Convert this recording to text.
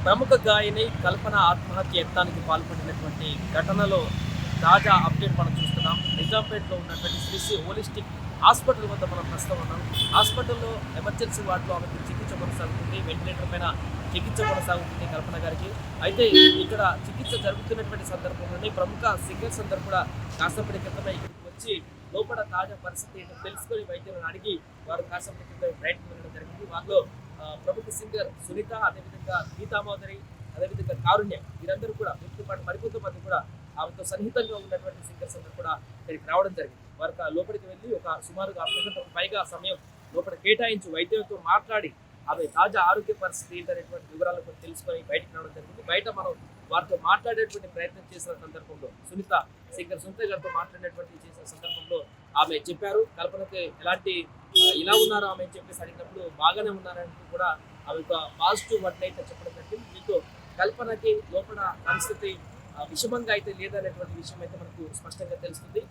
ప్రముఖ గాయని కల్పన ఆత్మహత్య యత్నానికి పాల్పడినటువంటి ఘటనలో తాజా అప్డేట్ మనం చూస్తున్నాం. నిజాంపేటలో ఉన్నటువంటి శ్రీ హోలిస్టిక్ హాస్పిటల్ వద్ద మనం ప్రస్తుతం ఉన్నాం. హాస్పిటల్లో ఎమర్జెన్సీ వార్డులో ఆమెకు చికిత్స కొనసాగుతుంది. వెంటిలేటర్ పైన చికిత్స కొనసాగుతుంది కల్పన గారికి. అయితే ఇక్కడ చికిత్స జరుగుతున్నటువంటి సందర్భంలోనే ప్రముఖ సింగర్స్ అందరూ కూడా కాసేపటి క్రితమే ఇక్కడికి వచ్చి లోపల తాజా పరిస్థితి ఏంటో తెలుసుకొని వైద్యులను అడిగి వారు కాసేపటి క్రితం బయటకు వెళ్ళడం జరిగింది. వారిలో ప్రముఖ సింగర్ సునీత, అదేవిధంగా గీతామాధురి, అదేవిధంగా కారుణ్య, వీరందరూ కూడా వీరితో పాటు మరికొంతమంది కూడా ఆమెతో సన్నిహితంగా ఉన్నటువంటి సింగర్స్ అందరూ కూడా ఇక్కడికి రావడం జరిగింది. వారు లోపలికి వెళ్ళి ఒక సుమారుగా అర్ధగంటకు పైగా సమయం లోపల కేటాయించి వైద్యులతో మాట్లాడి ఆమె తాజా ఆరోగ్య పరిస్థితి ఏంటనేటువంటి వివరాలు కూడా తెలుసుకొని బయటకు రావడం జరిగింది. బయట మనం వారితో మాట్లాడేటువంటి ప్రయత్నం చేసిన సందర్భంలో సింగర్ సునీత గారితో మాట్లాడేటువంటి చేసిన సందర్భంలో ఆమె చెప్పారు కల్పనకి ఎలాంటి ఇలా ఉన్నారు ఆమె అని చెప్పేసి అడిగినప్పుడు బాగానే ఉన్నారంటూ కూడా ఆమె ఒక పాజిటివ్ వర్డ్ అయితే చెప్పడం జరిగింది. దీంతో కల్పనకి లోపల పరిస్థితి విషమంగా అయితే లేదనేటువంటి విషయం అయితే మనకు స్పష్టంగా తెలుస్తుంది.